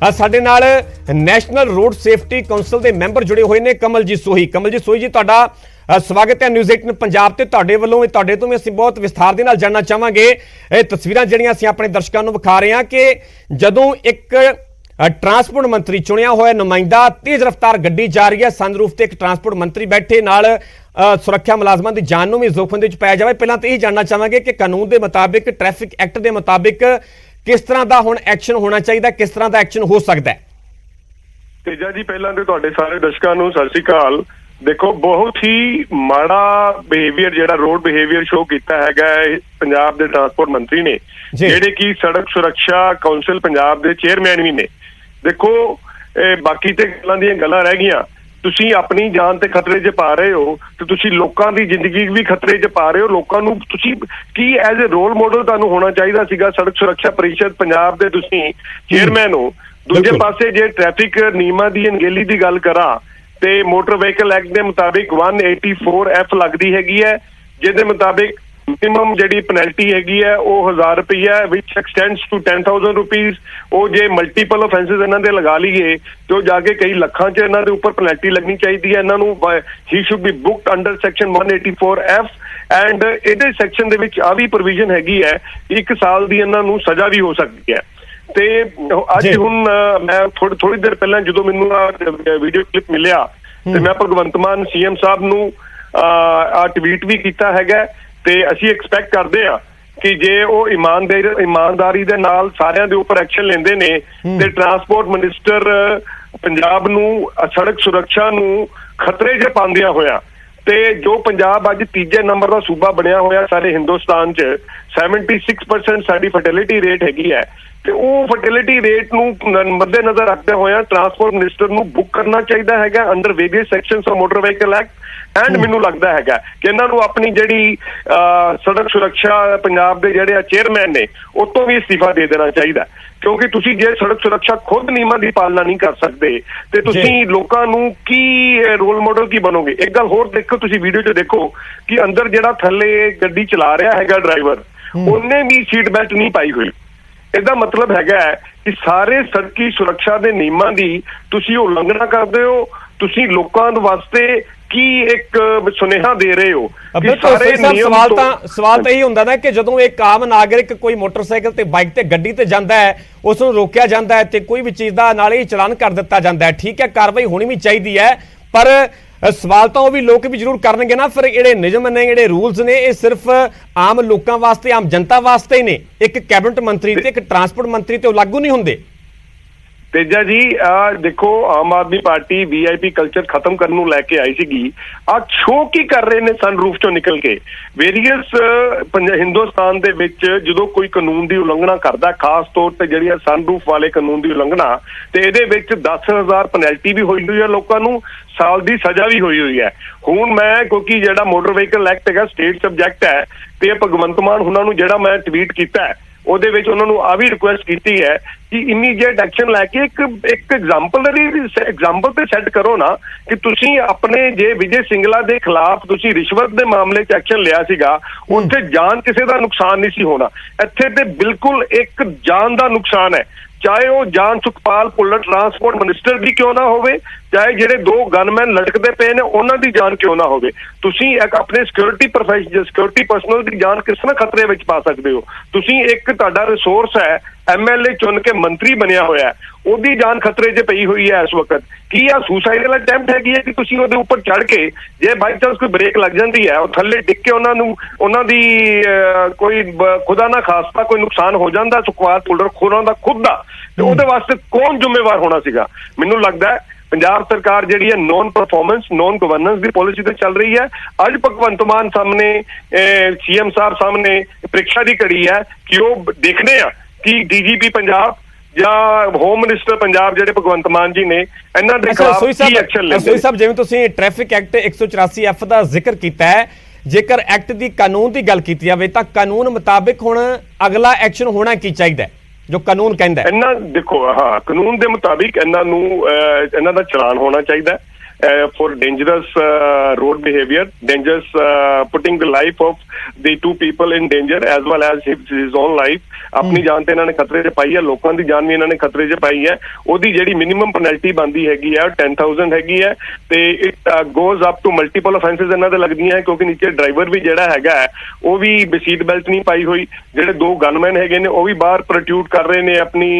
ਸਾਡੇ ਨਾਲ national road safety council ਦੇ ਮੈਂਬਰ ਜੁੜੇ ਹੋਏ ਨੇ ਕਮਲਜੀਤ ਸੋਹੀ। ਕਮਲਜੀਤ ਸੋਹੀ ਜੀ, ਤੁਹਾਡਾ ਸਵਾਗਤ ਹੈ ਨਿਊਜ਼ 18 ਪੰਜਾਬ ਤੇ। ਤੁਹਾਡੇ ਵੱਲੋਂ ਤੁਹਾਡੇ ਤੋਂ ਵੀ ਅਸੀਂ ਬਹੁਤ ਵਿਸਥਾਰ ਦੇ ਨਾਲ ਜਾਣਨਾ ਚਾਹਾਂਗੇ ਇਹ ਤਸਵੀਰਾਂ ਜਿਹੜੀਆਂ ਅਸੀਂ ਆਪਣੇ ਦਰਸ਼ਕਾਂ ਨੂੰ ਵਿਖਾ ਰਹੇ ਹਾਂ ਕਿ ਜਦੋਂ ਇੱਕ ट्रांसपोर्ट मंत्री चुनिया हुआ नुमाइंदा तेज रफ्तार गड्डी जा रही है, सनरूफ ते एक ट्रांसपोर्ट मंत्री बैठे नाल सुरक्षा मुलाजमान की जान नूं भी जोखिम दे विच पाया जाए। पहलां तो यही जानना चाहांगे कि कानून के मुताबिक, ट्रैफिक एक्ट के मुताबिक किस तरह का हुण एक्शन होना चाहिए, किस तरह का एक्शन हो सकता है? तेजा जी, पहलां तो तुहाडे सारे दर्शकां नूं सत श्री अकाल। देखो, बहुत ही माड़ा बिहेवियर जिहड़ा रोड बिहेवियर शो किया है पंजाब के ट्रांसपोर्ट मंत्री ने, जिहड़े कि सड़क सुरक्षा काउंसिल पंजाब के चेयरमैन भी ने। देखो, बाकी ते गल्लां दीयां गल्लां रह गईयां, तुसीं अपनी जान ते खतरे च पा रहे हो ते तुसीं लोकां दी जिंदगी भी खतरे च पा रहे हो। लोकां नूं तुसीं की एज ए रोल मॉडल तुहानूं होना चाहिदा सीगा। सड़क सुरक्षा परिषद पंजाब दे तुसीं चेयरमैन हो। दूजे पासे जे ट्रैफिक नियमां दी अनगेली दी गल करा ते मोटर व्हीकल एक्ट दे मुताबिक 184F लगदी हैगी है, जिहदे मुताबिक मिनिमम जी पेनल्टी हैगी है वो 1000 रुपया विच एक्सटेंड्स टू 10,000 रुपीज़। वो जे मल्टीपल ऑफेंसिस इन्हां दे लगा लीए तो जाके कई लखां च इन्हां दे उपर पेनल्टी लगनी चाहिए है। इन्हां नूं he should be booked under section 184F and इहदे सैक्शन दे विच आ भी प्रोविजन हैगी है 1 साल दी इन्हां नूं सज़ा भी हो सकती है। ते अज हुण मैं थोड़ी देर पहला जो मैनूं वीडियो क्लिप मिलिया ते मैं भगवंत मान CM साहब नूं ट्वीट भी कीता हैगा ते असीं एक्सपैक्ट करते हैं कि जे वो ईमानदारी दे नाल सारिਆਂ ਦੇ ਉੱਪਰ एक्शन लेंदे ने ते ट्रांसपोर्ट मिनिस्टर पंजाब नूं सड़क सुरक्षा नूं खतरे 'ਚ पांदियां होया ते जो पंजाब अज तीजे नंबर का सूबा बनया होया सारे हिंदुस्तान च 76% साडी फर्टिलिटी रेट हैगी है ते वो फर्टिलिटी रेट नूं मद्देनजर रखते हुए ट्रांसपोर्ट मिनिस्टर नूं बुक करना चाहिए हैगा under various sections of motor vehicle act. And मैनू लगता है कि इन्हों अपनी जी सड़क सुरक्षा पंजाब के जोड़े चेयरमैन ने उतों भी इस्तीफा दे देना चाहिए, क्योंकि तुसी जे सड़क सुरक्षा खुद नियमां की पालना नहीं कर सकते तो तुसी लोकां नूं की रोल मॉडल की बनोगे। एक गल होर देखो, तुसी वीडियो च देखो कि अंदर जिहड़ा थल्ले गड्डी चला रहा है ड्राइवर उन्हें भी सीट बेल्ट नहीं पाई हुई। इसका मतलब है कि सारे सड़की सुरक्षा के नियमां की तुसी उल्लंघना करते हो। तुसी लोकां वास्ते की एक सुनेहा दे रहे हो कि सारे सवाल तो यही होंदा ना कि जदों एक आम नागरिक कोई मोटरसाइकिल ते बाइक ते गड्डी ते जांदा है उस नूं रोकिया जांदा है ते कोई भी चीज़ दा नाले ही चलान कर दिता जांदा है। ठीक है, कार्रवाई होनी भी चाहिए है, पर सवाल तो भी लोग भी जरूर करनगे ना। फिर जिहड़े नियम ने, जिहड़े रूल्स ने, ये सिर्फ आम लोगों वास्ते, आम जनता वास्ते ही ने। एक कैबिनेट मंत्री ते एक ट्रांसपोर्ट मंत्री ते लागू नहीं होंदे। तेजा जी, देखो, आम आदमी पार्टी VIP कल्चर खत्म करने नूं लैके आई सीगी। शो की कर रहे ने सनरूफ चों निकल के वेरीयस हिंदुस्तान दे विच जदों कोई कानून की उलंघना करदा, खास तौर पर जिहड़ी सनरूफ वाले कानून की उलंघना ते इहदे विच 10,000 पेनल्टी भी होई हुई है, लोकां नूं साल की सज़ा भी हुई हुई है। हुण मैं क्योंकि जिहड़ा मोटर व्हीकल एक्ट है स्टेट सब्जैक्ट है ते भगवंत मान हुणां नूं जिहड़ा मैं ट्वीट कीता है ਉਹਦੇ ਵਿੱਚ ਉਹਨਾਂ ਨੂੰ ਆ ਵੀ ਰਿਕੁਐਸਟ ਕੀਤੀ ਹੈ ਕਿ ਇਮੀਡੀਏਟ ਐਕਸ਼ਨ ਲੈ ਕੇ ਇੱਕ ਐਗਜ਼ਾਮਪਲ ਤੇ ਸੈੱਟ ਕਰੋ ਨਾ ਕਿ ਤੁਸੀਂ ਆਪਣੇ ਜੇ ਵਿਜੇ ਸਿੰਗਲਾ ਦੇ ਖਿਲਾਫ ਤੁਸੀਂ ਰਿਸ਼ਵਤ ਦੇ ਮਾਮਲੇ 'ਚ ਐਕਸ਼ਨ ਲਿਆ ਸੀਗਾ, ਉੱਥੇ ਜਾਨ ਕਿਸੇ ਦਾ ਨੁਕਸਾਨ ਨਹੀਂ ਸੀ ਹੋਣਾ। ਇੱਥੇ ਤੇ ਬਿਲਕੁਲ ਇੱਕ ਜਾਨ ਦਾ ਨੁਕਸਾਨ ਹੈ, ਚਾਹੇ ਉਹ ਜਾਨ ਸੁਖਪਾਲ ਭੁੱਲਰ ट्रांसपोर्ट मिनिस्टर की क्यों ना होवे, चाहे जिहड़े 2 गनमैन लटकते पे ने उन्हां दी जान क्यों ना होवे। तुसीं एक अपने सिक्योरिटी पर्सनल की जान किस तरह खतरे विच पा सकते हो। तुसीं एक तुहाडा रिसोर्स है MLA चुन के मंत्री बनिया होया है, ਉਹਦੀ जान खतरे 'ਚ पई हुई है इस वक्त। की आ सुसाइडल अटैम्प्ट हैगी है कि तुसीं ਉਹਦੇ ਉੱਪਰ चढ़ के जे बाई चांस कोई ब्रेक लग जाती है और थल्ले डिग के ਉਹਨਾਂ ਦੀ कोई खुदा ना खास्ता कोई नुकसान हो जाता सुखपाल भुल्लर होरां दा खुद दा, ते ਉਹਦੇ वास्ते कौन जिम्मेवार होना सीगा। मैनूं लगदा है पंजाब सरकार जिहड़ी है नॉन परफॉर्मेंस नॉन गवर्नेंस की पॉलिसी ते चल रही है। अज भगवंत मान सामने CM साहब सामने परीक्षा की घड़ी है कि वो देखने कि DGP पंजाब ਜਾਂ ਹੋਮ ਮਿਨਿਸਟਰ ਪੰਜਾਬ ਜਿਹੜੇ ਭਗਵੰਤ ਮਾਨ ਜੀ ਨੇ ਇਹਨਾਂ ਦੇ ਖਿਲਾਫ ਕੀ ਐਕਸ਼ਨ ਲੈਂਦੇ। ਸੋਈ ਸਾਹਿਬ, ਜਿਵੇਂ ਤੁਸੀਂ ਟ੍ਰੈਫਿਕ ਐਕਟ 184F ਦਾ ਜ਼ਿਕਰ ਕੀਤਾ ਹੈ, ਜੇਕਰ ਐਕਟ ਦੀ ਕਾਨੂੰਨ ਦੀ ਗੱਲ ਕੀਤੀ ਜਾਵੇ ਤਾਂ ਕਾਨੂੰਨ ਮੁਤਾਬਿਕ ਹੁਣ ਅਗਲਾ ਐਕਸ਼ਨ ਹੋਣਾ ਕੀ ਚਾਹੀਦਾ ਜੋ ਕਾਨੂੰਨ ਕਹਿੰਦਾ ਹੈ? ਇਹਨਾਂ ਦੇਖੋ, ਕਾਨੂੰਨ ਦੇ ਮੁਤਾਬਿਕ ਇਹਨਾਂ ਦਾ ਚਲਾਨ ਹੋਣਾ ਚਾਹੀਦਾ। for dangerous road behavior, putting the life of the two people in danger as well as his own life. ਆਪਣੀ ਜਾਨ ਤੇ ਇਹਨਾਂ ਨੇ ਖਤਰੇ 'ਚ ਪਾਈ ਹੈ, ਲੋਕਾਂ ਦੀ ਜਾਨ ਵੀ ਇਹਨਾਂ ਨੇ ਖਤਰੇ 'ਚ ਪਾਈ ਹੈ। ਉਹਦੀ ਜਿਹੜੀ ਮਿਨੀਮਮ ਪੈਨਲਟੀ ਬਣਦੀ ਹੈਗੀ ਹੈ 10,000 ਹੈਗੀ ਹੈ ਤੇ it goes up to multiple offences ਇਹਨਾਂ ਦੇ ਲੱਗਦੀਆਂ ਹੈ, ਕਿਉਂਕਿ ਨੀਚੇ ਡਰਾਈਵਰ ਵੀ ਜਿਹੜਾ ਹੈਗਾ ਉਹ ਵੀ ਸੀਟ ਬੈਲਟ ਨਹੀਂ ਪਾਈ ਹੋਈ। ਜਿਹੜੇ ਦੋ ਗਨਮੈਨ ਹੈਗੇ ਨੇ ਉਹ ਵੀ ਬਾਹਰ ਪ੍ਰੋਟਿਊਟ ਕਰ ਰਹੇ ਨੇ ਆਪਣੀ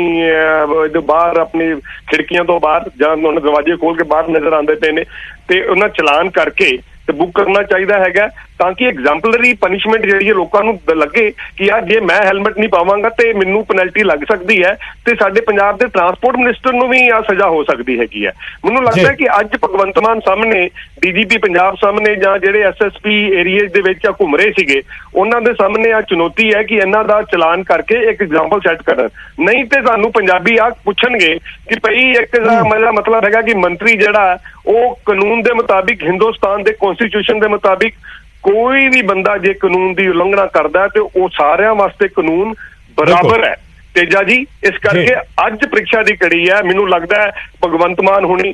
ਬਾਹਰ ਆਪਣੀ ਖਿੜਕੀਆਂ ਤੋਂ ਬਾਹਰ, ਜਾਂ ਉਹਨਾਂ ਦਰਵਾਜ਼ੇ ਖੋਲ ਕੇ ਬਾਹਰ ਨਜ਼ਰ ਆਉਂਦੇ ਪਏ ਨੇ ਤੇ ਉਹਨਾਂ ਚਲਾਨ ਕਰਕੇ ਤੇ ਬੁੱਕ ਕਰਨਾ ਚਾਹੀਦਾ ਹੈਗਾ, ਤਾਂ ਕਿ ਐਗਜ਼ਾਮਪਲਰੀ ਪਨਿਸ਼ਮੈਂਟ ਜਿਹੜੀ ਹੈ ਲੋਕਾਂ ਨੂੰ ਲੱਗੇ ਕਿ ਯਾਰ ਜੇ ਮੈਂ ਹੈਲਮਟ ਨਹੀਂ ਪਾਵਾਂਗਾ ਤੇ ਮੈਨੂੰ ਪੈਨਲਟੀ ਲੱਗ ਸਕਦੀ ਹੈ, ਤੇ ਸਾਡੇ ਪੰਜਾਬ ਦੇ ਟਰਾਂਸਪੋਰਟ ਮਿਨਿਸਟਰ ਨੂੰ ਵੀ ਆ ਸਜ਼ਾ ਹੋ ਸਕਦੀ ਹੈਗੀ ਹੈ। ਮੈਨੂੰ ਲੱਗਦਾ ਹੈ ਕਿ ਅੱਜ ਭਗਵੰਤ ਮਾਨ ਸਾਹਮਣੇ, ਡੀਜੀਪੀ ਪੰਜਾਬ ਸਾਹਮਣੇ, ਜਾਂ ਜਿਹੜੇ ਐਸਐਸਪੀ ਏਰੀਏਜ਼ ਦੇ ਵਿੱਚ ਘੁੰਮ ਰਹੇ ਸੀਗੇ ਉਹਨਾਂ ਦੇ ਸਾਹਮਣੇ ਆ ਚੁਣੌਤੀ ਹੈ ਕਿ ਇਹਨਾਂ ਦਾ ਚਲਾਨ ਕਰਕੇ ਇੱਕ ਐਗਜ਼ਾਮਪਲ ਸੈੱਟ ਕਰਨ। ਨਹੀਂ ਤੇ ਸਾਨੂੰ ਪੰਜਾਬੀ ਆ ਪੁੱਛਣਗੇ ਕਿ ਭਈ ਇੱਕ ਮਤਲਬ ਹੈਗਾ ਕਿ ਮੰਤਰੀ ਜਿਹੜਾ ਉਹ ਕਾਨੂੰਨ ਦੇ ਮੁਤਾਬਿਕ, ਹਿੰਦੁਸਤਾਨ ਦੇ ਕਨਸਟੀਟਿਊਸ਼ਨ ਦੇ ਮੁਤਾਬਿਕ ਕੋਈ ਵੀ ਬੰਦਾ ਜੇ ਕਾਨੂੰਨ ਦੀ ਉਲੰਘਣਾ ਕਰਦਾ ਤੇ ਉਹ ਸਾਰਿਆਂ ਵਾਸਤੇ ਕਾਨੂੰਨ ਬਰਾਬਰ ਹੈ। ਤੇਜਾ ਜੀ, ਇਸ ਕਰਕੇ ਅੱਜ ਪ੍ਰੀਖਿਆ ਦੀ ਕੜੀ ਹੈ। ਮੈਨੂੰ ਲੱਗਦਾ ਹੈ ਭਗਵੰਤ ਮਾਨ ਹੁਣੀ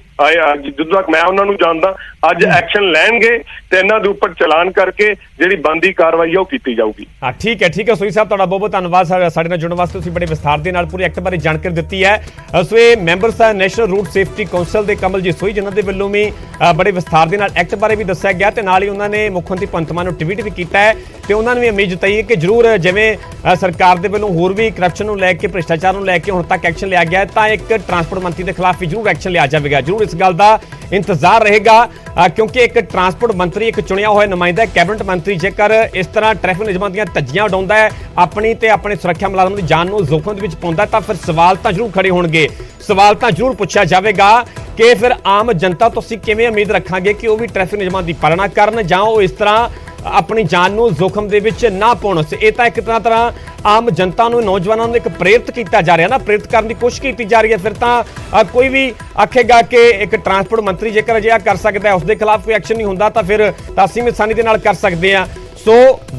ਜਦੋਂ ਤੱਕ ਮੈਂ ਉਹਨਾਂ ਨੂੰ ਜਾਣਦਾ ਅੱਜ ਐਕਸ਼ਨ ਲੈਣਗੇ ਤੇ ਇਹਨਾਂ ਦੇ ਉੱਪਰ ਚਲਾਨ ਕਰਕੇ ਜਿਹੜੀ ਬਣਦੀ ਕਾਰਵਾਈ ਹੈ ਉਹ ਕੀਤੀ ਜਾਊਗੀ। ਠੀਕ ਹੈ ਸੋਈ ਸਾਹਿਬ, ਤੁਹਾਡਾ ਬਹੁਤ ਬਹੁਤ ਧੰਨਵਾਦ ਸਾਡੇ ਨਾਲ ਜੁੜਨ ਵਾਸਤੇ। ਤੁਸੀਂ ਬੜੇ ਵਿਸਥਾਰ ਦੇ ਨਾਲ ਪੂਰੀ ਐਕਟ ਬਾਰੇ ਜਾਣਕਾਰੀ ਦਿੱਤੀ ਹੈ। ਸੋ ਇਹ ਮੈਂਬਰ ਸਾਹਿਬ ਨੈਸ਼ਨਲ ਰੋਡ ਸੇਫਟੀ ਕੌਂਸਲ ਦੇ ਕਮਲਜੀਤ ਸੋਈ, ਜਿਨ੍ਹਾਂ ਦੇ ਵੱਲੋਂ ਵੀ ਬੜੇ ਵਿਸਥਾਰ ਦੇ ਨਾਲ ਐਕਟ ਬਾਰੇ ਵੀ ਦੱਸਿਆ ਗਿਆ ਤੇ ਨਾਲ ਹੀ ਉਹਨਾਂ ਨੇ ਮੁੱਖ ਮੰਤਰੀ ਭਗਵੰਤ ਮਾਨ ਨੂੰ ਟਵੀਟ ਵੀ ਕੀਤਾ ਹੈ ਤੇ ਉਹਨਾਂ ਨੇ ਵੀ ਉਮੀਦ ਜਤਾਈ ਹੈ ਕਿ ਜ਼ਰੂਰ ਜਿਵੇਂ ਸਰਕਾਰ ਦੇ ਵੱਲੋਂ ਹੋਰ ਵੀ ਕਰਪਸ਼ਨ ਨੂੰ ਲੈ ਕੇ, ਭ੍ਰਿਸ਼ਟਾਚਾਰ ਨੂੰ ਲੈ ਕੇ ਹੁਣ ਤੱਕ ਐਕਸ਼ਨ ਲਿਆ ਗਿਆ ਹੈ, ਤਾਂ ਇੱਕ ਟਰਾਂਸਪੋਰਟ ਮੰਤਰੀ ਦੇ ਖਿਲਾਫ ਵੀ ਜ਼ਰੂਰ ਐਕਸ਼ਨ ਲਿਆ ਜਾਵੇਗਾ। ਜ਼ਰੂਰ ਇਸ ਗੱਲ ਦਾ ਇੰਤਜ਼ਾਰ ਰਹੇਗਾ ਕਿਉਂਕਿ ਇੱਕ ਟਰਾਂਸਪੋਰਟ ਮੰਤਰੀ, ਇੱਕ ਚੁਣਿਆ ਹੋਇਆ ਨੁਮਾਇੰਦਾ ਕੈਬਨਿਟ ਮੰਤਰੀ, ਜੇਕਰ ਇਸ ਤਰ੍ਹਾਂ ਟ੍ਰੈਫਿਕ ਨਿਯਮਾਂ ਦੀਆਂ ਧੱਜੀਆਂ ਉਡਾਉਂਦਾ ਹੈ, ਆਪਣੀ ਤੇ ਆਪਣੇ ਸੁਰੱਖਿਆ ਮੁਲਾਜ਼ਮਾਂ ਦੀ ਜਾਨ ਨੂੰ ਜ਼ੋਖਮ ਦੇ ਵਿੱਚ ਪਾਉਂਦਾ, ਤਾਂ ਫਿਰ ਸਵਾਲ ਤਾਂ ਜ਼ਰੂਰ ਖੜੇ ਹੋਣਗੇ। ਸਵਾਲ ਤਾਂ ਜ਼ਰੂਰ ਪੁੱਛਿਆ ਜਾਵੇਗਾ ਕਿ ਫਿਰ ਆਮ ਜਨਤਾ ਤੋਂ ਅਸੀਂ ਕਿਵੇਂ ਉਮੀਦ ਰੱਖਾਂਗੇ ਕਿ ਉਹ ਵੀ ਟ੍ਰੈਫਿਕ ਨਿਯਮਾਂ ਦੀ ਪਾਲਣਾ ਕਰਨ ਜਾਂ ਉਹ ਇਸ ਤਰ੍ਹਾਂ ਆਪਣੀ ਜਾਨ ਨੂੰ ਜ਼ੋਖਮ ਦੇ ਵਿੱਚ ਨਾ ਪਾਉਣ। ਇਹ ਤਾਂ ਇੱਕ ਤਰ੍ਹਾਂ ਆਮ ਜਨਤਾ ਨੂੰ, ਨੌਜਵਾਨਾਂ ਨੂੰ ਇੱਕ ਪ੍ਰੇਰਿਤ ਕੀਤਾ ਜਾ ਰਿਹਾ ਨਾ, ਪ੍ਰੇਰਿਤ ਕਰਨ ਦੀ ਕੋਸ਼ਿਸ਼ ਕੀਤੀ ਜਾ ਰਹੀ ਹੈ। ਫਿਰ ਤਾਂ ਕੋਈ ਵੀ ਆਖੇਗਾ ਕਿ ਇੱਕ ਟਰਾਂਸਪੋਰਟ ਮੰਤਰੀ ਜੇਕਰ ਅਜਿਹਾ ਕਰ ਸਕਦਾ ਹੈ, ਉਸ ਦੇ ਖਿਲਾਫ ਕੋਈ ਐਕਸ਼ਨ ਨਹੀਂ ਹੁੰਦਾ, ਤਾਂ ਫਿਰ ਅਸੀਂ ਵੀ ਆਸਾਨੀ ਦੇ ਨਾਲ ਕਰ ਸਕਦੇ ਹਾਂ। ਸੋ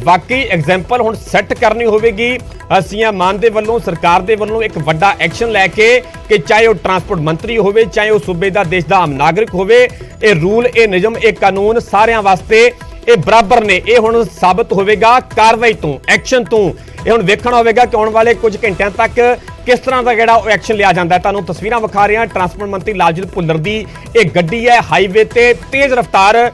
ਵਾਕਈ ਐਗਜ਼ਾਮਪਲ ਹੁਣ ਸੈੱਟ ਕਰਨੀ ਹੋਵੇਗੀ ਸੀਐਮ ਮਾਨ ਦੇ ਵੱਲੋਂ, ਸਰਕਾਰ ਦੇ ਵੱਲੋਂ ਇੱਕ ਵੱਡਾ ਐਕਸ਼ਨ ਲੈ ਕੇ ਕਿ ਚਾਹੇ ਉਹ ਟਰਾਂਸਪੋਰਟ ਮੰਤਰੀ ਹੋਵੇ, ਚਾਹੇ ਉਹ ਸੂਬੇ ਦਾ, ਦੇਸ਼ ਦਾ ਆਮ ਨਾਗਰਿਕ ਹੋਵੇ, ਇਹ ਰੂਲ, ਇਹ ਨਿਯਮ, ਇਹ ਕਾਨੂੰਨ ਸਾਰਿਆਂ ਵਾਸਤੇ ਇਹ ਬਰਾਬਰ ਨੇ। ਇਹ ਹੁਣ ਸਾਬਤ ਹੋਵੇਗਾ ਕਾਰਵਾਈ ਤੋਂ, ਐਕਸ਼ਨ ਤੋਂ। ਇਹ ਹੁਣ ਵੇਖਣਾ ਹੋਵੇਗਾ ਕਿ ਆਉਣ ਵਾਲੇ ਕੁਝ ਘੰਟਿਆਂ ਤੱਕ ਕਿਸ ਤਰ੍ਹਾਂ ਦਾ ਜਿਹੜਾ ਉਹ ਐਕਸ਼ਨ ਲਿਆ ਜਾਂਦਾ ਹੈ। ਤੁਹਾਨੂੰ ਤਸਵੀਰਾਂ ਵਿਖਾ ਰਹੇ ਹਾਂ ਟਰਾਂਸਪੋਰਟ ਮੰਤਰੀ ਲਾਲਜੀਤ ਭੁੱਲਰ ਦੀ। ਇਹ ਗੱਡੀ ਹੈ ਹਾਈਵੇ ਤੇ ਤੇਜ਼ ਰਫ਼ਤਾਰ,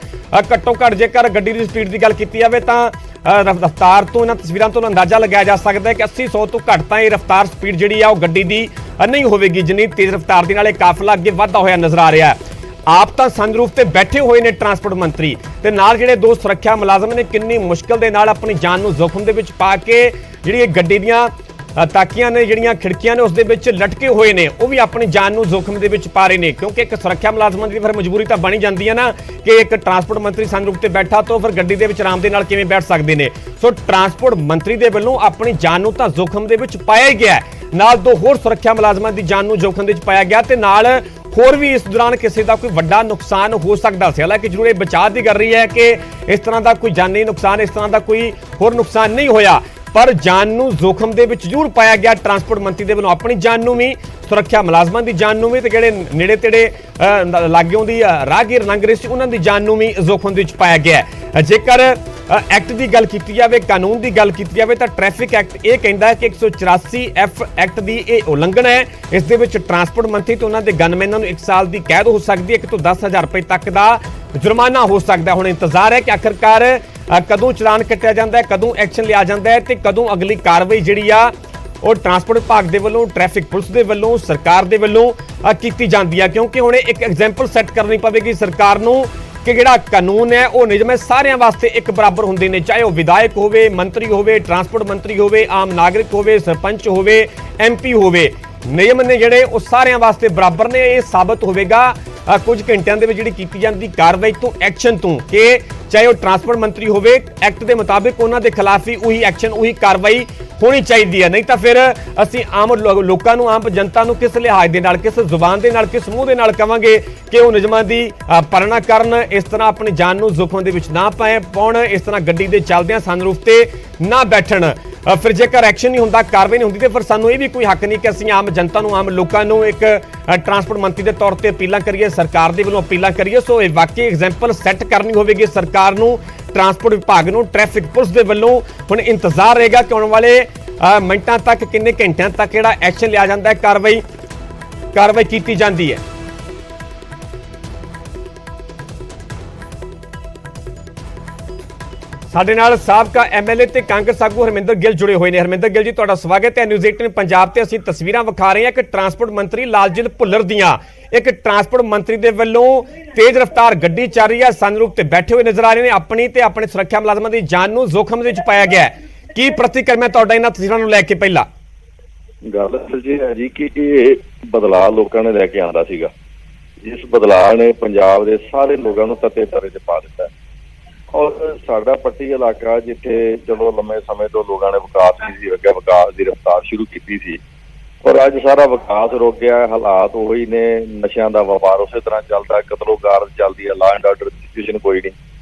ਘੱਟੋ ਘੱਟ ਜੇਕਰ ਗੱਡੀ ਦੀ ਸਪੀਡ ਦੀ ਗੱਲ ਕੀਤੀ ਜਾਵੇ ਤਾਂ ਰਫ਼ਤਾਰ ਤੋਂ, ਇਹਨਾਂ ਤਸਵੀਰਾਂ ਤੋਂ ਅੰਦਾਜ਼ਾ ਲਗਾਇਆ ਜਾ ਸਕਦਾ ਹੈ ਕਿ 80-100 ਤੋਂ ਘੱਟ ਤਾਂ ਇਹ ਰਫ਼ਤਾਰ ਸਪੀਡ ਜਿਹੜੀ ਆ ਉਹ ਗੱਡੀ ਦੀ ਨਹੀਂ ਹੋਵੇਗੀ, ਜਿੰਨੀ ਤੇਜ਼ ਰਫ਼ਤਾਰ ਦੇ ਨਾਲ ਇਹ ਕਾਫਲਾ ਅੱਗੇ ਵਧਦਾ ਹੋਇਆ ਨਜ਼ਰ ਆ ਰਿਹਾ ਹੈ। ਆਪ ਤਾਂ ਸਨਰੂਫ ਤੇ ਬੈਠੇ ਹੋਏ ਨੇ ਟਰਾਂਸਪੋਰਟ ਮੰਤਰੀ ਤੇ ਨਾਲ ਜਿਹੜੇ ਦੋ ਸੁਰੱਖਿਆ ਮੁਲਾਜ਼ਮ ਨੇ ਕਿੰਨੀ ਮੁਸ਼ਕਲ ਦੇ ਨਾਲ ਆਪਣੀ ਜਾਨ ਨੂੰ ਜ਼ੋਖਮ ਦੇ ਵਿੱਚ ਪਾ ਕੇ ਜਿਹੜੀ ਇਹ ਗੱਡੀ ਦੀਆਂ ਤਾਕੀਆਂ ਨੇ, ਜਿਹੜੀਆਂ ਖਿੜਕੀਆਂ ਨੇ, ਉਸ ਦੇ ਵਿੱਚ ਲਟਕੇ ਹੋਏ ਨੇ, ਉਹ ਵੀ ਆਪਣੀ ਜਾਨ ਨੂੰ ਜ਼ੋਖਮ ਦੇ ਵਿੱਚ ਪਾ ਰਹੇ ਨੇ। ਕਿਉਂਕਿ ਇੱਕ ਸੁਰੱਖਿਆ ਮੁਲਾਜ਼ਮਾਂ ਦੀ ਫਿਰ ਮਜਬੂਰੀ ਤਾਂ ਬਣੀ ਜਾਂਦੀ ਹੈ ਨਾ ਕਿ ਇੱਕ ਟਰਾਂਸਪੋਰਟ ਮੰਤਰੀ ਸਨਰੂਫ ਤੇ ਬੈਠਾ ਤਾਂ ਫਿਰ ਗੱਡੀ ਦੇ ਵਿੱਚ ਆਰਾਮ ਦੇ ਨਾਲ ਕਿਵੇਂ ਬੈਠ ਸਕਦੇ ਨੇ। ਸੋ ਟਰਾਂਸਪੋਰਟ ਮੰਤਰੀ ਦੇ ਵੱਲੋਂ ਆਪਣੀ ਜਾਨ ਨੂੰ ਤਾਂ ਜ਼ੋਖਮ ਦੇ ਵਿੱਚ ਪਾਇਆ ਗਿਆ, ਨਾਲ ਦੋ ਹੋਰ ਸੁਰੱਖਿਆ ਮੁਲਾਜ਼ਮਾਂ ਦੀ ਜਾਨ ਨੂੰ ਜ਼ੋਖਮ ਦੇ ਵਿੱਚ ਪਾਇਆ ਗਿਆ ਤੇ ਨਾਲ ਹੋਰ ਵੀ ਇਸ ਦੌਰਾਨ ਕਿਸੇ ਦਾ ਕੋਈ ਵੱਡਾ ਨੁਕਸਾਨ ਹੋ ਸਕਦਾ ਸੀ। ਹਾਲਾਂਕਿ ਜ਼ਰੂਰ ਇਹ ਬਚਾਅ ਦੀ ਕਰ ਰਹੀ ਹੈ ਕਿ ਇਸ ਤਰ੍ਹਾਂ ਦਾ ਕੋਈ ਜਾਨੀ ਨੁਕਸਾਨ, ਇਸ ਤਰ੍ਹਾਂ ਦਾ ਕੋਈ ਹੋਰ ਨੁਕਸਾਨ ਨਹੀਂ ਹੋਇਆ, ਪਰ ਜਾਨ ਨੂੰ ਜ਼ੋਖਮ ਦੇ ਵਿੱਚ ਜ਼ਰੂਰ ਪਾਇਆ ਗਿਆ ਟਰਾਂਸਪੋਰਟ ਮੰਤਰੀ ਦੇ ਵੱਲੋਂ, ਆਪਣੀ ਜਾਨ ਨੂੰ ਵੀ, ਸੁਰੱਖਿਆ ਮੁਲਾਜ਼ਮਾਂ ਦੀ ਜਾਨ ਨੂੰ ਵੀ, ਤੇ ਜਿਹੜੇ ਨੇੜੇ ਤੇੜੇ ਲਾਗਿਓਂ ਦੀ ਰਾਹਗੀਰ ਲੰਘ ਰਹੇ ਸੀ ਉਹਨਾਂ ਦੀ ਜਾਨ ਨੂੰ ਵੀ ਜ਼ੋਖਮ ਦੇ ਵਿੱਚ ਪਾਇਆ ਗਿਆ। ਜੇਕਰ ਐਕਟ ਦੀ ਗੱਲ ਕੀਤੀ ਜਾਵੇ, ਕਾਨੂੰਨ ਦੀ ਗੱਲ ਕੀਤੀ ਜਾਵੇ, ਤਾਂ ਟ੍ਰੈਫਿਕ ਐਕਟ ਇਹ ਕਹਿੰਦਾ ਹੈ ਕਿ 184F ਐਕਟ ਦੀ ਇਹ ਉਲੰਘਣਾ ਹੈ। ਇਸ ਦੇ ਵਿੱਚ ਟਰਾਂਸਪੋਰਟ ਮੰਤਰੀ ਤੇ ਉਹਨਾਂ ਦੇ ਗਨਮੈਨਾਂ ਨੂੰ 1 ਸਾਲ ਦੀ ਕੈਦ ਹੋ ਸਕਦੀ ਹੈ, 1 ਤੋਂ 10,000 ਰੁਪਏ ਤੱਕ ਦਾ ਜੁਰਮਾਨਾ ਹੋ ਸਕਦਾ ਹੈ। ਹੁਣ ਇੰਤਜ਼ਾਰ ਹੈ ਕਿ ਆਖਰਕਾਰ ਕਦੋਂ ਚਲਾਨ ਕੱਟਿਆ ਜਾਂਦਾ ਹੈ, ਕਦੋਂ ਐਕਸ਼ਨ ਲਿਆ ਜਾਂਦਾ ਹੈ ਤੇ ਕਦੋਂ ਅਗਲੀ ਕਾਰਵਾਈ ਜਿਹੜੀ ਆ ਉਹ ਟਰਾਂਸਪੋਰਟ ਵਿਭਾਗ ਦੇ ਵੱਲੋਂ, ਟ੍ਰੈਫਿਕ ਪੁਲਿਸ ਦੇ ਵੱਲੋਂ, ਸਰਕਾਰ ਦੇ ਵੱਲੋਂ ਕੀਤੀ ਜਾਂਦੀ ਹੈ। ਕਿਉਂਕਿ ਹੁਣ ਇੱਕ ਐਗਜ਼ਾਮਪਲ ਸੈੱਟ ਕਰਨੀ ਪਵੇਗੀ ਸਰਕਾਰ ਨੂੰ ਕਿ ਜਿਹੜਾ ਕਾਨੂੰਨ ਹੈ, ਉਹ ਨਿਯਮ ਹੈ, ਸਾਰਿਆਂ ਵਾਸਤੇ ਇੱਕ ਬਰਾਬਰ ਹੁੰਦੇ ਨੇ, ਚਾਹੇ ਉਹ ਵਿਧਾਇਕ ਹੋਵੇ, ਮੰਤਰੀ ਹੋਵੇ, ਟਰਾਂਸਪੋਰਟ ਮੰਤਰੀ ਹੋਵੇ, ਆਮ ਨਾਗਰਿਕ ਹੋਵੇ, ਸਰਪੰਚ ਹੋਵੇ, MP ਹੋਵੇ। ਨਿਯਮ ਨੇ ਜਿਹੜੇ ਉਹ ਸਾਰਿਆਂ ਵਾਸਤੇ ਬਰਾਬਰ ਨੇ। ਇਹ ਸਾਬਤ ਹੋਵੇਗਾ ਕੁਝ ਘੰਟਿਆਂ ਦੇ ਵਿੱਚ ਜਿਹੜੀ ਕੀਤੀ ਜਾਂਦੀ ਕਾਰਵਾਈ ਤੋਂ, ਐਕਸ਼ਨ ਤੋਂ, ਕਿ ਚਾਹੇ ਉਹ ਟਰਾਂਸਪੋਰਟ ਮੰਤਰੀ ਹੋਵੇ, ਐਕਟ ਦੇ ਮੁਤਾਬਿਕ ਉਹਨਾਂ ਦੇ ਖਿਲਾਫ ਹੀ ਉਹੀ ਐਕਸ਼ਨ, ਉਹੀ ਕਾਰਵਾਈ ਹੋਣੀ ਚਾਹੀਦੀ ਹੈ। ਨਹੀਂ ਤਾਂ ਫਿਰ ਅਸੀਂ ਆਮ ਲੋਕਾਂ ਨੂੰ, ਆਮ ਜਨਤਾ ਨੂੰ ਕਿਸ ਲਿਹਾਜ਼ ਦੇ ਨਾਲ, ਕਿਸ ਜ਼ੁਬਾਨ ਦੇ ਨਾਲ, ਕਿਸ ਮੂੰਹ ਦੇ ਨਾਲ ਕਵਾਂਗੇ ਕਿ ਉਹ ਨਿਯਮਾਂ ਦੀ ਪਾਲਣਾ ਕਰਨ, ਇਸ ਤਰ੍ਹਾਂ ਆਪਣੀ ਜਾਨ ਨੂੰ ਜ਼ੋਖਮ ਦੇ ਵਿੱਚ ਨਾ ਪਾਉਣ, ਇਸ ਤਰ੍ਹਾਂ ਗੱਡੀ ਦੇ ਚੱਲਦਿਆਂ ਸਨਰੂਫ ਤੇ ਨਾ ਬੈਠਣ। ਫਿਰ ਜੇਕਰ ਐਕਸ਼ਨ ਨਹੀਂ ਹੁੰਦਾ, ਕਾਰਵਾਈ ਨਹੀਂ ਹੁੰਦੀ, ਤੇ ਫਿਰ ਸਾਨੂੰ ਇਹ ਵੀ ਕੋਈ ਹੱਕ ਨਹੀਂ ਕਿ ਅਸੀਂ ਆਮ ਜਨਤਾ ਨੂੰ, ਆਮ ਲੋਕਾਂ ਨੂੰ ਇੱਕ ਟਰਾਂਸਪੋਰਟ ਮੰਤਰੀ ਦੇ ਤੌਰ ਤੇ ਅਪੀਲਾਂ ਕਰੀਏ, ਸਰਕਾਰ ਦੇ ਵੱਲੋਂ ਅਪੀਲਾਂ ਕਰੀਏ। ਸੋ ਇਹ ਵਾਕਈ ਐਗਜ਼ਾਮਪਲ ਸੈੱਟ ਕਰਨੀ ਹੋਵੇਗੀ ਸਰਕਾਰ ਨੂੰ, ਟਰਾਂਸਪੋਰਟ ਵਿਭਾਗ ਨੂੰ, ਟ੍ਰੈਫਿਕ ਪੁਲਿਸ ਦੇ ਵੱਲੋਂ। ਹੁਣ ਇੰਤਜ਼ਾਰ ਰਹੇਗਾ ਕਿ ਆਉਣ ਵਾਲੇ ਮਿੰਟਾਂ ਤੱਕ, ਕਿੰਨੇ ਘੰਟਿਆਂ ਤੱਕ ਜਿਹੜਾ ਐਕਸ਼ਨ ਲਿਆ ਜਾਂਦਾ ਹੈ, ਕਾਰਵਾਈ ਕੀਤੀ ਜਾਂਦੀ ਹੈ। ਸਾਡੇ ਨਾਲ ਸਾਬਕਾ ਐਮਐਲਏ ਤੇ ਕਾਂਗਰਸ ਆਗੂ ਹਰਮਿੰਦਰ ਗਿੱਲ ਜੁੜੇ ਹੋਏ ਨੇ। ਹਰਮਿੰਦਰ ਗਿੱਲ ਜੀ, ਤੁਹਾਡਾ ਸਵਾਗਤ ਹੈ ਨਿਊਜ਼ 18 ਪੰਜਾਬ ਤੇ। ਅਸੀਂ ਤਸਵੀਰਾਂ ਵਿਖਾ ਰਹੇ ਹਾਂ ਕਿ ਟਰਾਂਸਪੋਰਟ ਮੰਤਰੀ ਲਾਲਜੀਤ ਭੁੱਲਰ ਦੀਆਂ ਇੱਕ ਟਰਾਂਸਪੋਰਟ ਮੰਤਰੀ ਦੇ ਵੱਲੋਂ ਤੇਜ਼ ਰਫ਼ਤਾਰ ਗੱਡੀ ਚੱਲ ਰਹੀ ਹੈ, ਸਨਰੂਫ ਤੇ ਬੈਠੇ ਹੋਏ ਨਜ਼ਰ ਆ ਰਹੇ ਨੇ। ਆਪਣੀ ਤੇ ਆਪਣੇ ਸੁਰੱਖਿਆ ਮੁਲਾਜ਼ਮਾਂ ਦੀ ਜਾਨ ਨੂੰ ਜ਼ੋਖਮ ਦੇ ਵਿੱਚ ਪਾਇਆ ਗਿਆ ਹੈ। ਕੀ ਪ੍ਰਤੀਕਰਮ ਹੈ ਤੁਹਾਡਾ ਇਹਨਾਂ ਤਸਵੀਰਾਂ ਨੂੰ ਲੈ ਕੇ? ਪਹਿਲਾਂ ਗੱਲ ਅਸਲ ਜੀ ਹੈ ਜੀ ਕਿ ਇਹ ਬਦਲਾਅ ਲੋਕਾਂ ਨੇ ਲੈ ਕੇ ਆਂਦਾ ਸੀਗਾ, ਜਿਸ ਬਦਲਾਅ ਨੇ ਪੰਜਾਬ ਦੇ ਸਾਰੇ ਲੋਕਾਂ ਨੂੰ ਤੱਤੇ ਤਰੇ 'ਚ ਪਾ ਦਿੱਤਾ। ਔਰ ਸਾਡਾ ਪੱਟੀ ਇਲਾਕਾ, ਜਿੱਥੇ ਚਲੋ ਲੰਮੇ ਸਮੇਂ ਤੋਂ ਲੋਕਾਂ ਨੇ ਵਿਕਾਸ ਨਹੀਂ ਸੀ ਵੇਖਿਆ, ਵਿਕਾਸ ਦੀ ਰਫ਼ਤਾਰ ਸ਼ੁਰੂ ਕੀਤੀ ਸੀ, ਔਰ ਅੱਜ ਸਾਰਾ ਵਿਕਾਸ ਰੁਕ ਗਿਆ। ਹਾਲਾਤ ਉਹੀ ਨੇ, ਨਸ਼ਿਆਂ ਦਾ ਵਪਾਰ ਉਸੇ ਤਰ੍ਹਾਂ ਚੱਲਦਾ, ਕਤਲੋਗਾਰਤ ਚੱਲਦੀ ਹੈ, law and order the situation ਕੋਈ ਨਹੀਂ।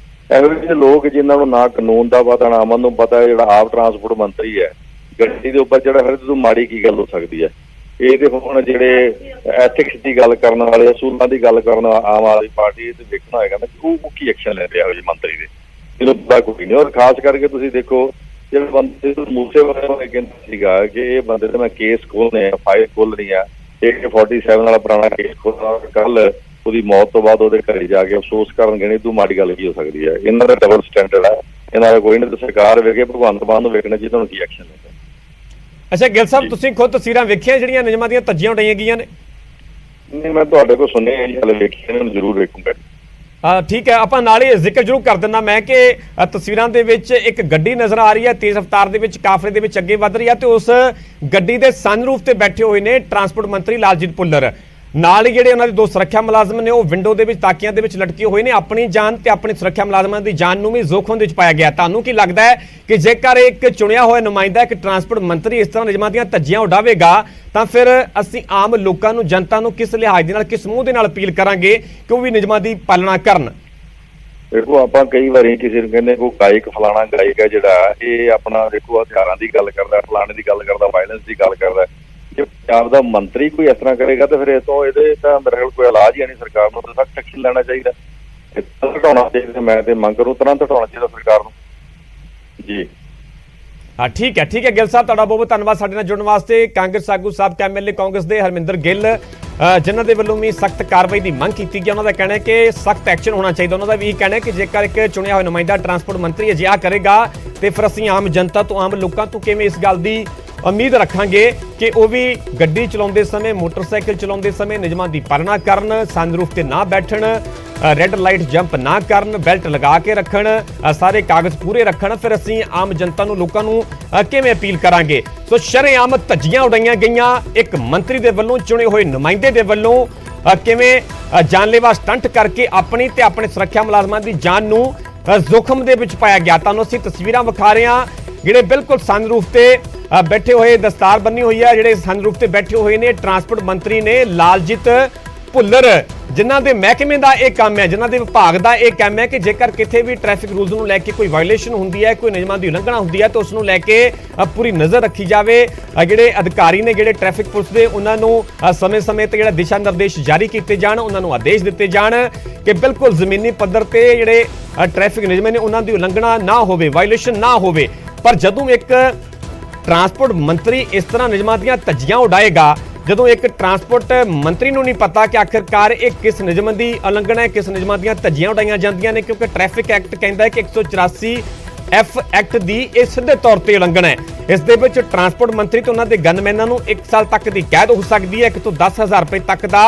ਇਹੋ ਜਿਹੇ ਲੋਕ ਜਿਨ੍ਹਾਂ ਨੂੰ ਨਾ ਕਾਨੂੰਨ ਦਾ ਪਤਾ ਨਾ ਅਮਨ ਨੂੰ ਪਤਾ, ਜਿਹੜਾ ਆਪ ਟਰਾਂਸਪੋਰਟ ਮੰਤਰੀ ਹੈ, ਗੱਡੀ ਦੇ ਉੱਪਰ ਜਿਹੜਾ ਫਿਰ ਤੂੰ ਮਾੜੀ ਕੀ ਗੱਲ ਹੋ ਸਕਦੀ ਹੈ? ਇਹ ਤੇ ਹੁਣ ਜਿਹੜੇ ਐਥਿਕਸ ਦੀ ਗੱਲ ਕਰਨ ਵਾਲੇ, ਅਸੂਲਾਂ ਦੀ ਗੱਲ ਕਰਨ ਆਮ ਆਦਮੀ ਪਾਰਟੀ, ਤੇ ਦੇਖਣਾ ਹੋਏਗਾ ਨਾ ਕਿ ਉਹ ਕੀ ਐਕਸ਼ਨ ਲੈ ਰਿਹਾ ਹੋ ਜੀ ਮੰਤਰੀ ਦੇ, ਇਹਨੂੰ ਪਤਾ ਕੋਈ ਨਹੀਂ। ਔਰ ਖਾਸ ਕਰਕੇ ਤੁਸੀਂ ਦੇਖੋ, ਜਿਹੜੇ ਬੰਦੇ ਮੂਸੇ ਵਾਲੇ ਕਹਿੰਦੇ ਸੀਗਾ ਕਿ ਇਹ ਬੰਦੇ ਤੇ ਮੈਂ ਕੇਸ ਖੋਲ੍ਹਣੇ ਆ, ਫਾਈਲ ਖੋਲ੍ਹਣੀ ਆ, AK-47 ਵਾਲਾ ਪੁਰਾਣਾ ਕੇਸ ਖੋਲ੍ਹਣਾ, ਕੱਲ ਉਹਦੀ ਮੌਤ ਤੋਂ ਬਾਅਦ ਉਹਦੇ ਘਰੇ ਜਾ ਕੇ ਅਫਸੋਸ ਕਰਨਗੇ, ਨਹੀਂ ਤੂੰ ਮਾੜੀ ਗੱਲ ਕੀ ਹੋ ਸਕਦੀ ਹੈ? ਇਹਨਾਂ ਦਾ ਡਬਲ ਸਟੈਂਡਰਡ ਹੈ, ਇਹਨਾਂ ਦਾ ਕੋਈ ਨਹੀਂ। ਤੇ ਸਰਕਾਰ ਵੇਖੇ, ਭਗਵੰਤ ਮਾਨ ਨੂੰ ਵੇਖਣਾ ਚਾਹੀਦਾ ਹੁਣ ਕੀ ਐਕਸ਼ਨ ਲੈਂਦਾ। ਅੱਛਾ ਗਿੱਲ ਸਾਹਿਬ, ਤੁਸੀਂ ਖੁਦ ਤਸਵੀਰਾਂ ਵੇਖੀਆਂ ਜਿਹੜੀਆਂ ਨਿਯਮਾਂ ਦੀਆਂ ਧੱਜੀਆਂ ਉਡਾਈਆਂ ਗਈਆਂ ਨੇ? ਨਹੀਂ, ਮੈਂ ਤੁਹਾਡੇ ਕੋਲ ਸੁਣਿਆ ਜੀ, ਹਲੇ ਵੇਖੀ, ਇਹਨਾਂ ਨੂੰ ਜ਼ਰੂਰ ਵੇਖੂੰਗਾ। ਠੀਕ ਹੈ, ਆਪਾਂ ਨਾਲ ਹੀ ਜ਼ਿਕਰ ਜ਼ਰੂਰ ਕਰ ਦਿੰਦਾ ਮੈਂ ਕਿ ਤਸਵੀਰਾਂ ਦੇ ਵਿੱਚ ਇੱਕ ਗੱਡੀ ਨਜ਼ਰ ਆ ਰਹੀ ਹੈ, ਤੇਜ਼ ਰਫ਼ਤਾਰ ਦੇ ਵਿੱਚ ਕਾਫਲੇ ਦੇ ਵਿੱਚ ਅੱਗੇ ਵੱਧ ਰਹੀ ਹੈ, ਤੇ ਉਸ ਗੱਡੀ ਦੇ ਸਨਰੂਫ ਤੇ ਬੈਠੇ ਹੋਏ ਨੇ ਟਰਾਂਸਪੋਰਟ ਮੰਤਰੀ ਲਾਲਜੀਤ ਭੁੱਲਰ। ਨਾਲ ਹੀ ਜਿਹੜੇ ਉਹਨਾਂ ਦੇ ਦੋ ਸੁਰੱਖਿਆ ਮੁਲਾਜ਼ਮ ਨੇ, ਉਹ ਵਿੰਡੋ ਦੇ ਵਿੱਚ, ਤਾਕੀਆਂ ਦੇ ਵਿੱਚ ਲਟਕੇ ਹੋਏ ਨੇ। ਆਪਣੀ ਜਾਨ ਤੇ ਆਪਣੀ ਸੁਰੱਖਿਆ ਮੁਲਾਜ਼ਮਾਂ ਦੀ ਜਾਨ ਨੂੰ ਵੀ ਜ਼ੋਖਮ ਦੇ ਵਿੱਚ ਪਾਇਆ ਗਿਆ। ਤੁਹਾਨੂੰ ਕੀ ਲੱਗਦਾ ਹੈ ਕਿ ਜੇਕਰ ਇੱਕ ਚੁਣਿਆ ਹੋਇਆ ਨੁਮਾਇੰਦਾ, ਇੱਕ ਟਰਾਂਸਪੋਰਟ ਮੰਤਰੀ ਇਸ ਤਰ੍ਹਾਂ ਨਿਯਮਾਂ ਦੀਆਂ ਧੱਜੀਆਂ ਉਡਾਵੇਗਾ, ਤਾਂ ਫਿਰ ਅਸੀਂ ਆਮ ਲੋਕਾਂ ਨੂੰ, ਜਨਤਾ ਨੂੰ ਕਿਸ ਲਿਹਾਜ਼ ਦੇ ਨਾਲ, ਕਿਸ ਮੂੰਹ ਦੇ ਨਾਲ ਅਪੀਲ ਕਰਾਂਗੇ ਕਿ ਉਹ ਵੀ ਨਿਯਮਾਂ ਦੀ ਪਾਲਣਾ ਕਰਨ? ਦੇਖੋ, ਆਪਾਂ ਕਈ ਵਾਰੀ ਕਿਸੇ ਨੂੰ ਕਹਿੰਦੇ ਕੋਈ ਗਾਇਕ, ਫਲਾਣਾ ਗਾਇਕ ਹੈ ਜਿਹੜਾ, ਇਹ ਆਪਣਾ ਦੇਖੋ ਹਥਿਆਰਾਂ ਦੀ ਗੱਲ ਕਰਦਾ, ਫਲਾਣੇ ਦੀ ਗੱਲ ਕਰਦਾ, ਵਾਇਲੈਂਸ ਦੀ ਗੱਲ ਕਰਦਾ। ਜੇ ਪੰਜਾਬ ਦਾ ਮੰਤਰੀ ਕੋਈ ਇਸ ਤਰ੍ਹਾਂ ਕਰੇਗਾ ਤਾਂ ਫਿਰ ਇਹਦੇ ਤਾਂ ਮੇਰੇ ਕੋਲ ਕੋਈ ਇਲਾਜ ਹੀ ਨਹੀਂ। ਸਰਕਾਰ ਨੂੰ ਤਾਂ ਸਖਤ ਐਕਸ਼ਨ ਲੈਣਾ ਚਾਹੀਦਾ, ਹਟਾਉਣਾ ਚਾਹੀਦਾ। ਮੈਂ ਤੇ ਮੰਗ ਕਰੂੰ ਤੁਰੰਤ ਹਟਾਉਣਾ ਚਾਹੀਦਾ ਸਰਕਾਰ ਨੂੰ ਜੀ। ਠੀਕ ਹੈ ਗਿੱਲ ਸਾਹਿਬ, ਤੁਹਾਡਾ ਬਹੁਤ ਬਹੁਤ ਧੰਨਵਾਦ ਸਾਡੇ ਨਾਲ ਜੁੜਨ ਵਾਸਤੇ। ਕਾਂਗਰਸ ਆਗੂ ਸਾਬਕਾ ਐਮਐਲਏ ਕਾਂਗਰਸ ਦੇ ਹਰਮਿੰਦਰ ਗਿੱਲ, ਜਿਨ੍ਹਾਂ ਦੇ ਵੱਲੋਂ ਵੀ ਸਖਤ ਕਾਰਵਾਈ ਦੀ ਮੰਗ ਕੀਤੀ ਗਈ। ਉਹਨਾਂ ਦਾ ਕਹਿਣਾ ਹੈ ਕਿ ਸਖਤ ਐਕਸ਼ਨ ਹੋਣਾ ਚਾਹੀਦਾ। ਉਹਨਾਂ ਦਾ ਵੀ ਇਹ ਕਹਿਣਾ ਹੈ ਕਿ ਜੇਕਰ ਇੱਕ ਚੁਣਿਆ ਹੋਇਆ ਨੁਮਾਇੰਦਾ ਟਰਾਂਸਪੋਰਟ ਮੰਤਰੀ ਅਜਿਹਾ ਕਰੇਗਾ, ਤੇ ਫਿਰ ਅਸੀਂ ਆਮ ਜਨਤਾ ਤੋਂ, ਆਮ ਲੋਕਾਂ ਤੋਂ ਕਿਵੇਂ ਇਸ ਗੱਲ ਦੀ ਉਮੀਦ ਰੱਖਾਂਗੇ ਕਿ ਉਹ ਵੀ ਗੱਡੀ ਚਲਾਉਂਦੇ ਸਮੇਂ, ਮੋਟਰਸਾਈਕਲ ਚਲਾਉਂਦੇ ਸਮੇਂ ਨਿਯਮਾਂ ਦੀ ਪਾਲਣਾ ਕਰਨ, ਸਨਰੂਫ ਤੇ ਨਾ ਬੈਠਣ, ਰੈੱਡ ਲਾਈਟ ਜੰਪ ਨਾ ਕਰਨ, ਬੈਲਟ ਲਗਾ ਕੇ ਰੱਖਣ, ਸਾਰੇ ਕਾਗਜ਼ ਪੂਰੇ ਰੱਖਣ। ਫਿਰ ਅਸੀਂ ਆਮ ਜਨਤਾ ਨੂੰ, ਲੋਕਾਂ ਨੂੰ ਕਿਵੇਂ ਅਪੀਲ ਕਰਾਂਗੇ? ਸੋ ਸ਼ਰੇਆਮ ਧੱਜੀਆਂ ਉਡਾਈਆਂ ਗਈਆਂ ਇੱਕ ਮੰਤਰੀ ਦੇ ਵੱਲੋਂ, ਚੁਣੇ ਹੋਏ ਨੁਮਾਇੰਦੇ ਦੇ ਵੱਲੋਂ, ਕਿਵੇਂ ਜਾਨਲੇਵਾ ਸਟੰਟ ਕਰਕੇ ਆਪਣੀ ਤੇ ਆਪਣੇ ਸੁਰੱਖਿਆ ਮੁਲਾਜ਼ਮਾਂ ਦੀ ਜਾਨ ਨੂੰ ਜ਼ੋਖਮ ਦੇ ਵਿੱਚ ਪਾਇਆ ਗਿਆ। ਤੁਹਾਨੂੰ ਅਸੀਂ ਤਸਵੀਰਾਂ ਵਿਖਾ ਰਹੇ ਹਾਂ, ਜਿਹੜੇ ਬਿਲਕੁਲ ਸਨਰੂਫ ਤੇ ਬੈਠੇ ਹੋਏ, ਦਸਤਾਰ ਬੰਨੀ ਹੋਈ ਹੈ, ਜਿਹੜੇ ਸਨਰੂਫ ਤੇ ਬੈਠੇ ਹੋਏ ਨੇ ਟਰਾਂਸਪੋਰਟ ਮੰਤਰੀ ਨੇ ਲਾਲਜੀਤ ਭੁੱਲਰ, ਜਿਨ੍ਹਾਂ ਦੇ ਮਹਿਕਮੇ ਦਾ ਇਹ ਕੰਮ ਹੈ, ਜਿਨ੍ਹਾਂ ਦੇ ਵਿਭਾਗ ਦਾ ਇਹ ਕੰਮ ਹੈ ਕਿ ਜੇਕਰ ਕਿਤੇ ਵੀ ਟ੍ਰੈਫਿਕ ਰੂਲਸ ਨੂੰ ਲੈ ਕੇ ਕੋਈ ਵਾਇਓਲੇਸ਼ਨ ਹੁੰਦੀ ਹੈ, ਕੋਈ ਨਿਯਮਾਂ ਦੀ ਉਲੰਘਣਾ ਹੁੰਦੀ ਹੈ, ਤਾਂ ਉਸ ਨੂੰ ਲੈ ਕੇ ਪੂਰੀ ਨਜ਼ਰ ਰੱਖੀ ਜਾਵੇ। ਜਿਹੜੇ ਅਧਿਕਾਰੀ ਨੇ, ਜਿਹੜੇ ਟ੍ਰੈਫਿਕ ਪੁਲਿਸ ਦੇ, ਉਹਨਾਂ ਨੂੰ ਸਮੇਂ-ਸਮੇਂ ਤੇ ਜਿਹੜਾ ਦਿਸ਼ਾ ਨਿਰਦੇਸ਼ ਜਾਰੀ ਕੀਤੇ ਜਾਣ, ਉਹਨਾਂ ਨੂੰ ਆਦੇਸ਼ ਦਿੱਤੇ ਜਾਣ ਕਿ ਬਿਲਕੁਲ ਜ਼ਮੀਨੀ ਪੱਧਰ ਤੇ ਜਿਹੜੇ ਟ੍ਰੈਫਿਕ ਨਿਯਮ ਨੇ, ਉਹਨਾਂ ਦੀ ਉਲੰਘਣਾ ਨਾ ਹੋਵੇ, ਵਾਇਓਲੇਸ਼ਨ ਨਾ ਹੋਵੇ। ਪਰ ਜਦੋਂ ਇੱਕ ਟਰਾਂਸਪੋਰਟ ਮੰਤਰੀ ਇਸ ਤਰ੍ਹਾਂ ਨਿਯਮਾਂ ਦੀਆਂ ਧੱਜੀਆਂ ਉਡਾਏਗਾ, ਜਦੋਂ ਇੱਕ ਟਰਾਂਸਪੋਰਟ ਮੰਤਰੀ ਨੂੰ ਨਹੀਂ ਪਤਾ ਕਿ ਆਖਿਰਕਾਰ ਇਹ ਕਿਸ ਨਿਯਮ ਦੀ ਉਲੰਘਣਾ ਹੈ, ਕਿਸ ਨਿਯਮਾਂ ਦੀਆਂ ਧੱਜੀਆਂ ਉਡਾਈਆਂ ਜਾਂਦੀਆਂ ਨੇ, ਕਿਉਂਕਿ ਟ੍ਰੈਫਿਕ ਐਕਟ ਕਹਿੰਦਾ ਹੈ ਕਿ 184 F ਐਕਟ ਦੀ ਇਹ ਸਿੱਧੇ ਤੌਰ ਤੇ ਉਲੰਘਣਾ ਹੈ। ਇਸ ਦੇ ਵਿੱਚ ਟਰਾਂਸਪੋਰਟ ਮੰਤਰੀ ਤੇ ਉਹਨਾਂ ਦੇ ਗਨਮੈਨਾਂ ਨੂੰ 1 ਸਾਲ ਤੱਕ ਦੀ ਕੈਦ ਹੋ ਸਕਦੀ ਹੈ, 1 ਤੋਂ 10,000 ਰੁਪਏ ਤੱਕ ਦਾ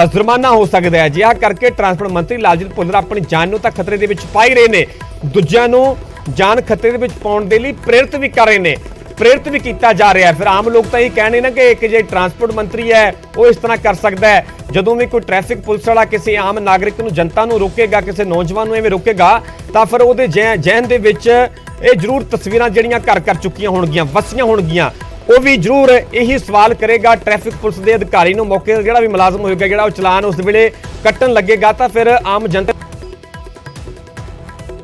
ਜੁਰਮਾਨਾ ਹੋ ਸਕਦਾ ਹੈ। ਅਜਿਹਾ ਕਰਕੇ ਟਰਾਂਸਪੋਰਟ ਮੰਤਰੀ ਲਾਲਜੀਤ ਭੁੱਲਰ ਆਪਣੀ ਜਾਨ ਨੂੰ ਤਾਂ ਖਤਰੇ ਦੇ ਵਿੱਚ ਪਾ ਹੀ ਰਹੇ ਨੇ, ਦੂਜਿਆਂ ਨੂੰ ਜਾਨ ਖਤਰੇ ਦੇ ਵਿੱਚ ਪਾਉਣ ਦੇ ਲਈ ਪ੍ਰੇਰਿਤ ਵੀ ਕਰ ਰਹੇ ਨੇ, ਪ੍ਰੇਰਿਤ ਵੀ ਕੀਤਾ ਜਾ ਰਿਹਾ ਹੈ। ਫਿਰ ਆਮ ਲੋਕ ਤਾਂ ਇਹ ਕਹਿਣੇ ਨਾ ਕਿ ਇੱਕ ਜੇ ਟਰਾਂਸਪੋਰਟ ਮੰਤਰੀ ਹੈ ਉਹ ਇਸ ਤਰ੍ਹਾਂ ਕਰ ਸਕਦਾ ਹੈ। ਜਦੋਂ ਵੀ ਕੋਈ ਟ੍ਰੈਫਿਕ ਪੁਲਿਸ ਵਾਲਾ ਕਿਸੇ ਆਮ ਨਾਗਰਿਕ ਨੂੰ, ਜਨਤਾ ਨੂੰ ਰੋਕੇਗਾ, ਕਿਸੇ ਨੌਜਵਾਨ ਨੂੰ ਐਵੇਂ ਰੋਕੇਗਾ, ਤਾਂ ਫਿਰ ਉਹਦੇ ਜ਼ਹਿਨ ਦੇ ਵਿੱਚ ਇਹ ਜ਼ਰੂਰ ਤਸਵੀਰਾਂ ਜਿਹੜੀਆਂ ਘਰ ਕਰ ਚੁੱਕੀਆਂ ਹੋਣਗੀਆਂ, ਵਸੀਆਂ ਹੋਣਗੀਆਂ। ਉਹ ਵੀ ਜ਼ਰੂਰ ਇਹੀ ਸਵਾਲ ਕਰੇਗਾ ਟ੍ਰੈਫਿਕ ਪੁਲਿਸ ਦੇ ਅਧਿਕਾਰੀ ਨੂੰ, ਮੌਕੇ ਤੇ ਜਿਹੜਾ ਵੀ ਮੁਲਾਜ਼ਮ ਹੋਏਗਾ, ਜਿਹੜਾ ਉਹ ਚਲਾਨ ਉਸ ਵੇਲੇ ਕੱਟਣ ਲੱਗੇਗਾ, ਤਾਂ ਫਿਰ ਆਮ ਜਨਤਾ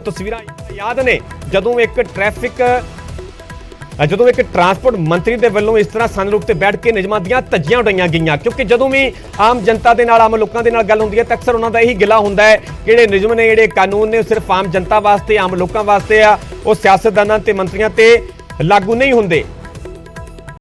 ਤਸਵੀਰਾਂ ਯਾਦ ਨੇ ਜਦੋਂ ਇੱਕ ਟ੍ਰੈਫਿਕ ਜਦੋਂ ਇੱਕ ਟਰਾਂਸਪੋਰਟ ਮੰਤਰੀ ਦੇ ਵੱਲੋਂ ਇਸ ਤਰ੍ਹਾਂ ਸੰਨ ਰੂਪ ਤੇ ਬੈਠ ਕੇ ਨਿਯਮਾਂ ਦੀਆਂ ਧੱਜੀਆਂ ਉਡਾਈਆਂ ਗਈਆਂ, ਕਿਉਂਕਿ ਜਦੋਂ ਵੀ ਆਮ ਜਨਤਾ ਦੇ ਨਾਲ, ਆਮ ਲੋਕਾਂ ਦੇ ਨਾਲ ਗੱਲ ਹੁੰਦੀ ਹੈ ਤਾਂ ਅਕਸਰ ਉਹਨਾਂ ਦਾ ਇਹੀ ਗਿਲਾ ਹੁੰਦਾ ਹੈ ਕਿ ਜਿਹੜੇ ਨਿਯਮ ਨੇ, ਜਿਹੜੇ ਕਾਨੂੰਨ ਨੇ, ਉਹ ਸਿਰਫ ਆਮ ਜਨਤਾ ਵਾਸਤੇ, ਆਮ ਲੋਕਾਂ ਵਾਸਤੇ ਆ, ਉਹ ਸਿਆਸਤਦਾਨਾਂ ਤੇ ਮੰਤਰੀਆਂ ਤੇ ਲਾਗੂ ਨਹੀਂ ਹੁੰਦੇ।